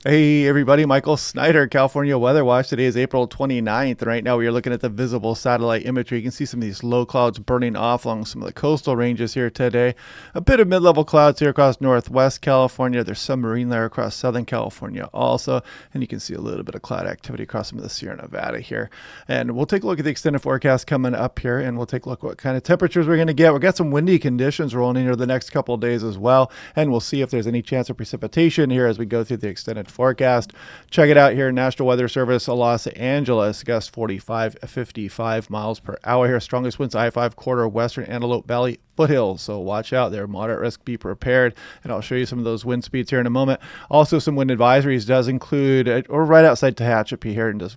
Hey everybody, Michael Snyder, California Weather Watch. Today is April 29th. Right now we are looking at the visible satellite imagery. You can see some of these low clouds burning off along some of the coastal ranges here today. A bit of mid-level clouds here across northwest California. There's some marine layer across southern California also. And you can see a little bit of cloud activity across some of the Sierra Nevada here. And we'll take a look at the extended forecast coming up here, and we'll take a look at what kind of temperatures we're going to get. We've got some windy conditions rolling into the next couple of days as well. And we'll see if there's any chance of precipitation here as we go through the extended forecast. Check it out here. National Weather Service, Los Angeles, gust 55 miles per hour here. Strongest winds I-5 corridor, western Antelope Valley foothills. So watch out there. Moderate risk, be prepared. And I'll show you some of those wind speeds here in a moment. Also, some wind advisories does include, or right outside Tehachapi here, and does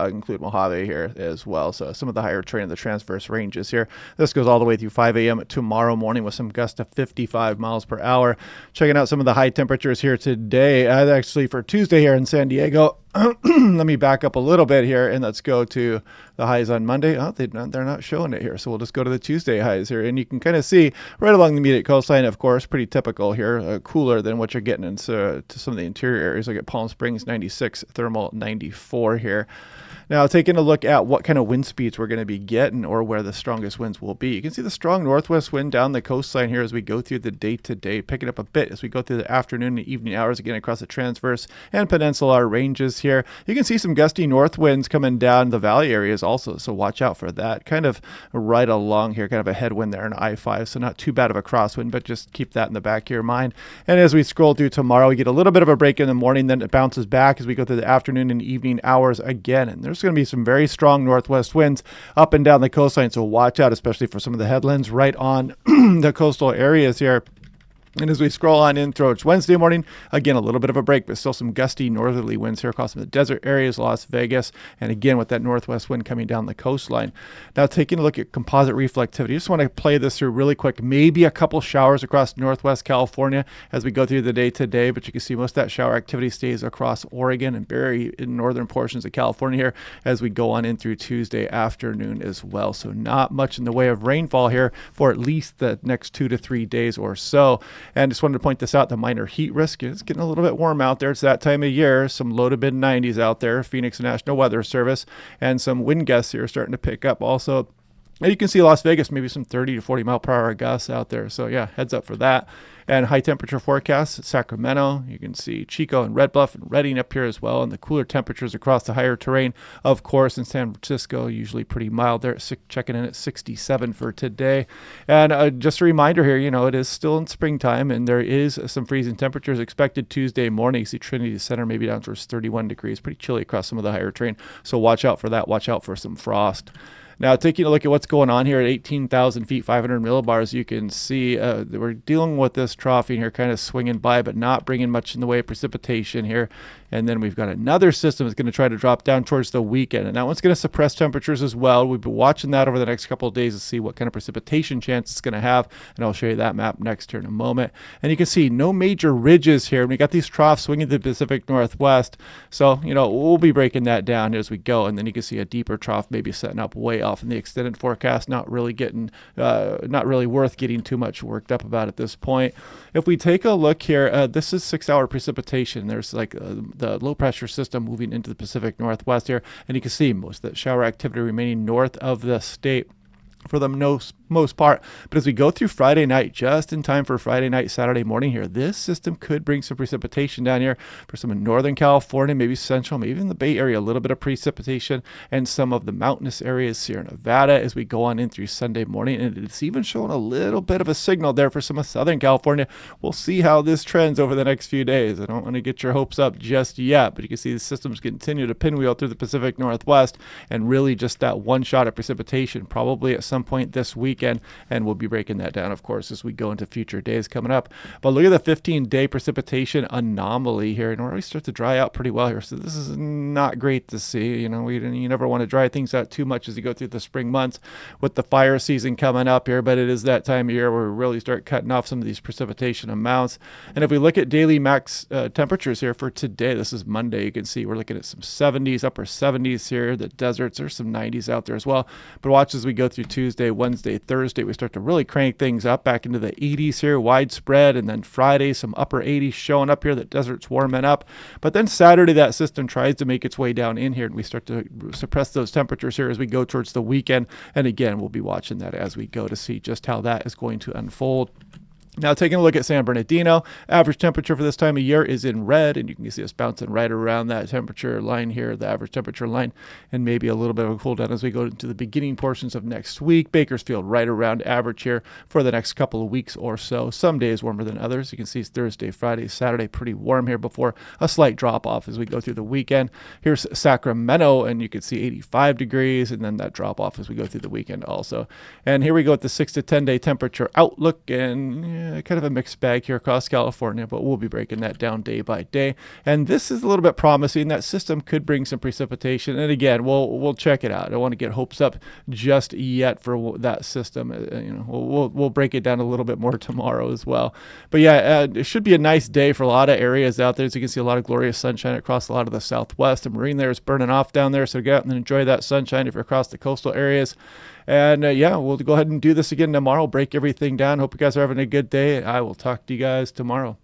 include Mojave here as well. So some of the higher terrain of the transverse ranges here. This goes all the way through 5 a.m. tomorrow morning with some gusts to 55 miles per hour. Checking out some of the high temperatures here today. Actually, for Tuesday here in San Diego, let me back up a little bit here and let's go to the highs on Monday. Oh, they're not showing it here. So we'll just go to the Tuesday highs here. And you can kind of see right along the immediate coastline, of course, pretty typical here, cooler than what you're getting into some of the interior areas. Like at Palm Springs, 96, thermal 94 here. Now, taking a look at what kind of wind speeds we're going to be getting or where the strongest winds will be. You can see the strong northwest wind down the coastline here as we go through the day-to-day, picking up a bit as we go through the afternoon and evening hours, again across the transverse and peninsular ranges here. You can see some gusty north winds coming down the valley areas also, so watch out for that. Kind of right along here, kind of a headwind there in I-5, so not too bad of a crosswind, but just keep that in the back of your mind. And as we scroll through tomorrow, we get a little bit of a break in the morning, then it bounces back as we go through the afternoon and evening hours again. And there's going to be some very strong northwest winds up and down the coastline, so watch out, especially for some of the headlands right on the coastal areas here. And as we scroll on in towards Wednesday morning, again, a little bit of a break, but still some gusty northerly winds here across the desert areas, Las Vegas, and again with that northwest wind coming down the coastline. Now, taking a look at composite reflectivity, I just want to play this through really quick. Maybe a couple showers across northwest California as we go through the day today, but you can see most of that shower activity stays across Oregon and very in northern portions of California here as we go on in through Tuesday afternoon as well. So not much in the way of rainfall here for at least the next 2 to 3 days or so. And just wanted to point this out, the minor heat risk is getting a little bit warm out there. It's that time of year, some low to mid 90s out there, Phoenix National Weather Service, and some wind gusts here starting to pick up also. And you can see Las Vegas, maybe some 30 to 40 mile per hour gusts out there. So yeah, heads up for that. And high temperature forecasts, Sacramento, you can see Chico and Red Bluff and Redding up here as well. And the cooler temperatures across the higher terrain, of course, in San Francisco, usually pretty mild there, checking in at 67 for today. And just a reminder here, it is still in springtime and there is some freezing temperatures expected Tuesday morning. You see Trinity Center maybe down towards 31 degrees, pretty chilly across some of the higher terrain. So watch out for that. Watch out for some frost. Now, taking a look at what's going on here at 18,000 feet, 500 millibars, you can see we're dealing with this trough in here kind of swinging by, but not bringing much in the way of precipitation here. And then we've got another system that's going to try to drop down towards the weekend. And that one's going to suppress temperatures as well. We've been watching that over the next couple of days to see what kind of precipitation chance it's going to have. And I'll show you that map next here in a moment. And you can see no major ridges here. We got these troughs swinging to the Pacific Northwest. So, we'll be breaking that down as we go. And then you can see a deeper trough maybe setting up way off in the extended forecast, not really worth getting too much worked up about at this point. If we take a look here, this is 6-hour precipitation. There's like the low pressure system moving into the Pacific Northwest here, and you can see most of that shower activity remaining north of the state for the most part. But as we go through Friday night, just in time for Friday night, Saturday morning here, this system could bring some precipitation down here for some in Northern California, maybe Central, maybe even the Bay Area, a little bit of precipitation, and some of the mountainous areas, Sierra Nevada, as we go on in through Sunday morning. And it's even showing a little bit of a signal there for some of Southern California. We'll see how this trends over the next few days. I don't want to get your hopes up just yet, but you can see the systems continue to pinwheel through the Pacific Northwest, and really just that one shot of precipitation probably at some point this weekend, and we'll be breaking that down, of course, as we go into future days coming up. But look at the 15-day precipitation anomaly here, and it already starts to dry out pretty well here. So this is not great to see. You never want to dry things out too much as you go through the spring months with the fire season coming up here, but it is that time of year where we really start cutting off some of these precipitation amounts. And if we look at daily max temperatures here for today, this is Monday, you can see we're looking at some 70s, upper 70s here. The deserts, there's some 90s out there as well. But watch as we go through Tuesday, Wednesday, Thursday, we start to really crank things up back into the 80s here, widespread. And then Friday, some upper 80s showing up here. The desert's warming up. But then Saturday, that system tries to make its way down in here, and we start to suppress those temperatures here as we go towards the weekend. And again, we'll be watching that as we go to see just how that is going to unfold. Now, taking a look at San Bernardino, average temperature for this time of year is in red, and you can see us bouncing right around that temperature line here, the average temperature line, and maybe a little bit of a cool down as we go into the beginning portions of next week. Bakersfield right around average here for the next couple of weeks or so. Some days warmer than others. You can see Thursday, Friday, Saturday pretty warm here before a slight drop off as we go through the weekend. Here's Sacramento, and you can see 85 degrees, and then that drop off as we go through the weekend also. And here we go at the 6 to 10 day temperature outlook, and kind of a mixed bag here across California, but we'll be breaking that down day by day. And this is a little bit promising. That system could bring some precipitation. And again, we'll check it out. I don't want to get hopes up just yet for that system. We'll break it down a little bit more tomorrow as well. But yeah, it should be a nice day for a lot of areas out there. As you can see, a lot of glorious sunshine across a lot of the Southwest. The marine there is burning off down there, so get out and enjoy that sunshine if you're across the coastal areas. And we'll go ahead and do this again tomorrow. Break everything down. Hope you guys are having a good day. I will talk to you guys tomorrow.